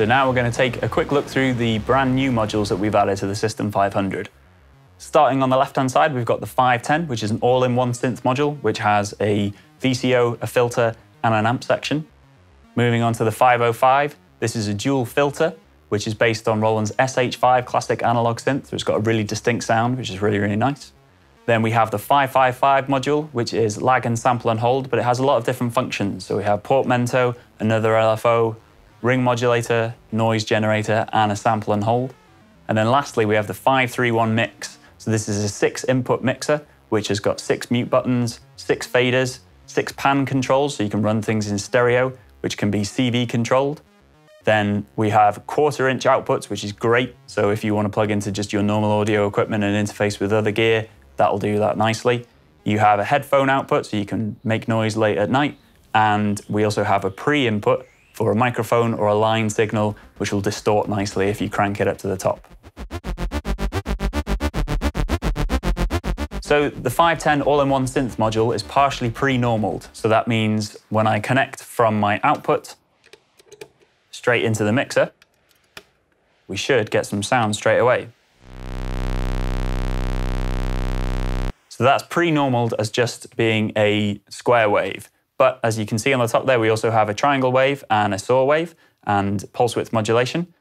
So now we're going to take a quick look through the brand new modules that we've added to the System-500. Starting on the left-hand side, we've got the 510, which is an all-in-one synth module, which has a VCO, a filter, and an amp section. Moving on to the 505, this is a dual filter, which is based on Roland's SH5 classic analog synth, so it's got a really distinct sound, which is really, really nice. Then we have the 555 module, which is lag and sample and hold, but it has a lot of different functions. So we have portmanteau, another LFO, ring modulator, noise generator, and a sample and hold. And then lastly, we have the 531 mix. So this is a 6-input mixer, which has got 6 mute buttons, 6 faders, 6 pan controls, so you can run things in stereo, which can be CV controlled. Then we have 1/4-inch outputs, which is great. So if you want to plug into just your normal audio equipment and interface with other gear, that'll do that nicely. You have a headphone output, so you can make noise late at night. And we also have a pre-input for a microphone or a line signal, which will distort nicely if you crank it up to the top. So the 510 all-in-one synth module is partially pre-normaled. So that means when I connect from my output straight into the mixer, we should get some sound straight away. So that's pre-normaled as just being a square wave. But as you can see on the top there, we also have a triangle wave and a saw wave and pulse width modulation.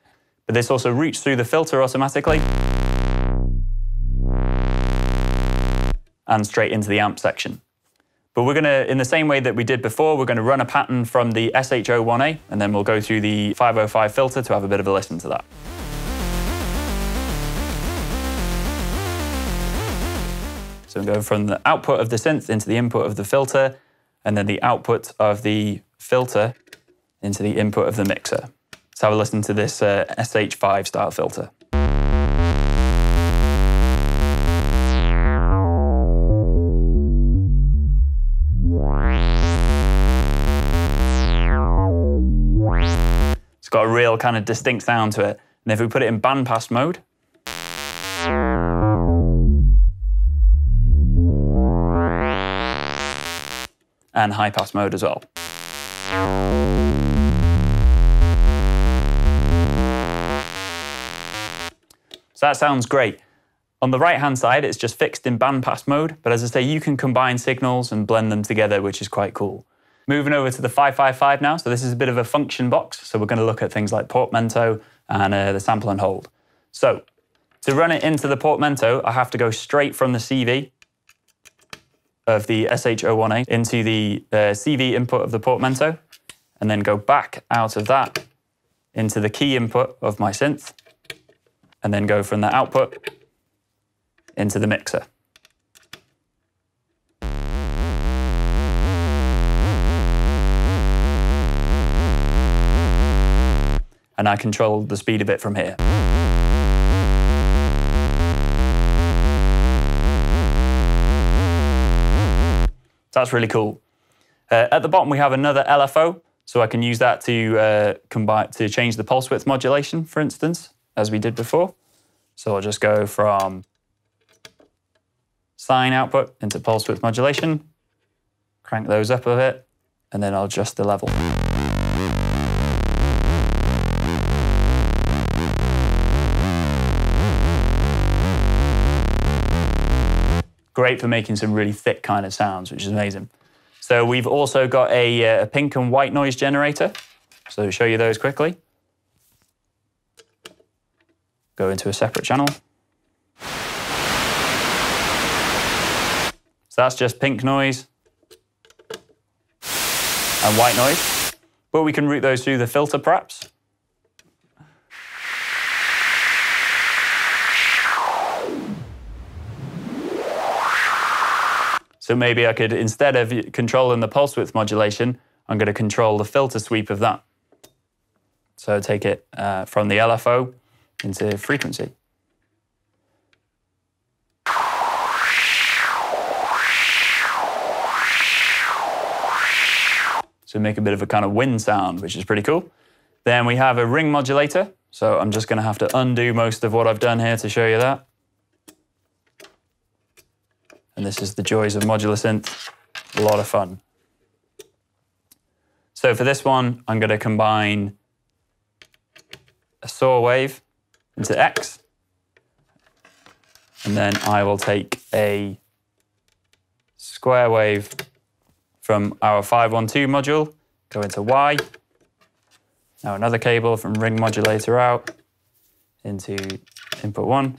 But this also routes through the filter automatically and straight into the amp section. But we're gonna, in the same way that we did before, we're gonna run a pattern from the SH01A, and then we'll go through the 505 filter to have a bit of a listen to that. So we go from the output of the synth into the input of the filter, and then the output of the filter into the input of the mixer. Let's have a listen to this SH5 style filter. It's got a real kind of distinct sound to it. And if we put it in bandpass mode, and high pass mode as well. So that sounds great. On the right-hand side, it's just fixed in bandpass mode, but as I say, you can combine signals and blend them together, which is quite cool. Moving over to the 555 now, so this is a bit of a function box, so we're going to look at things like portmanteau and the sample and hold. So, to run it into the portmanteau, I have to go straight from the CV of the SH01A into the CV input of the portmanteau, and then go back out of that into the key input of my synth, and then go from the output into the mixer. And I control the speed of it from here. That's really cool. At the bottom, we have another LFO, so I can use that to change the pulse width modulation, for instance, as we did before. So I'll just go from sine output into pulse width modulation, crank those up a bit, and then I'll adjust the level. Great for making some really thick kind of sounds, which is amazing. So we've also got a pink and white noise generator. So to show you those quickly. Go into a separate channel. So that's just pink noise and white noise. But we can route those through the filter perhaps. So maybe I could, instead of controlling the pulse width modulation, I'm going to control the filter sweep of that. So take it from the LFO into frequency. So make a bit of a kind of wind sound, which is pretty cool. Then we have a ring modulator. So I'm just going to have to undo most of what I've done here to show you that. And this is the joys of modular synth. A lot of fun. So for this one, I'm going to combine a saw wave into X. And then I will take a square wave from our 512 module, go into Y. Now another cable from ring modulator out into input 1.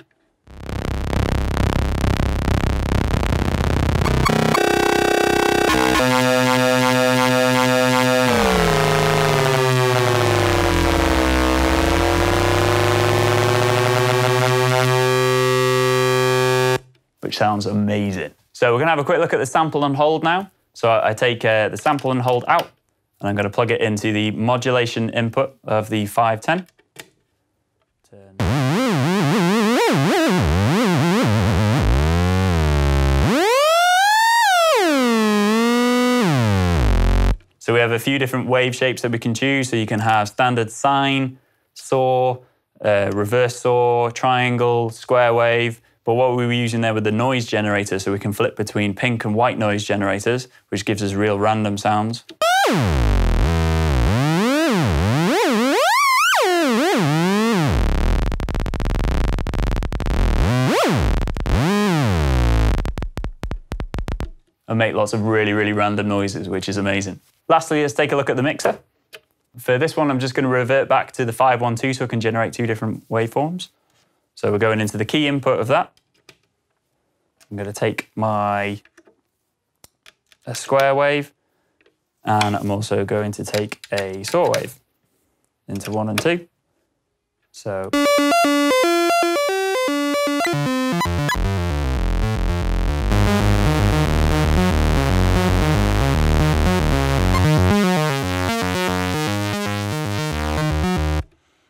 Which sounds amazing. So we're gonna have a quick look at the sample and hold now. So I take the sample and hold out, and I'm gonna plug it into the modulation input of the 510. So we have a few different wave shapes that we can choose. So you can have standard sine, saw, reverse saw, triangle, square wave. But what we were using there with the noise generator, so we can flip between pink and white noise generators, which gives us real random sounds. And make lots of really, really random noises, which is amazing. Lastly, let's take a look at the mixer. For this one, I'm just going to revert back to the 512 so I can generate two different waveforms. So we're going into the key input of that. I'm going to take my square wave, and I'm also going to take a saw wave into 1 and 2. So.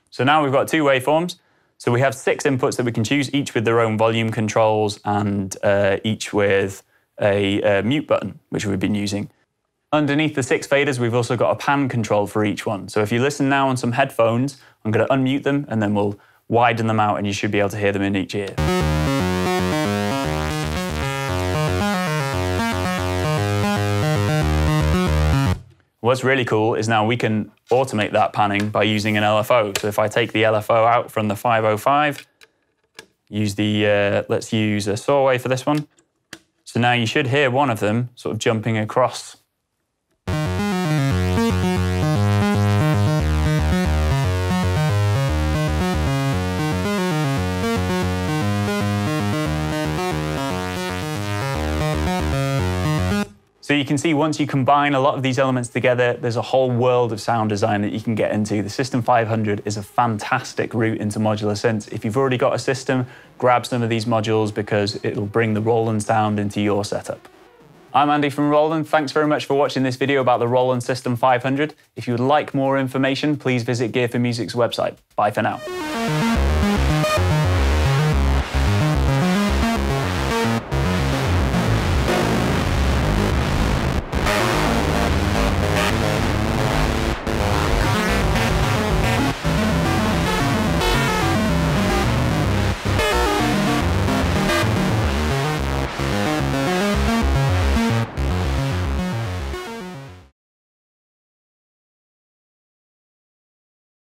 So now we've got two waveforms. So we have 6 inputs that we can choose, each with their own volume controls and each with a mute button, which we've been using. Underneath the 6 faders, we've also got a pan control for each one. So if you listen now on some headphones, I'm going to unmute them and then we'll widen them out and you should be able to hear them in each ear. What's really cool is now we can automate that panning by using an LFO. So if I take the LFO out from the 505, use the, let's use a saw wave for this one. So now you should hear one of them sort of jumping across. So you can see once you combine a lot of these elements together, there's a whole world of sound design that you can get into. The System-500 is a fantastic route into modular synths. If you've already got a system, grab some of these modules because it'll bring the Roland sound into your setup. I'm Andy from Roland. Thanks very much for watching this video about the Roland System-500. If you would like more information, please visit Gear4music's website. Bye for now.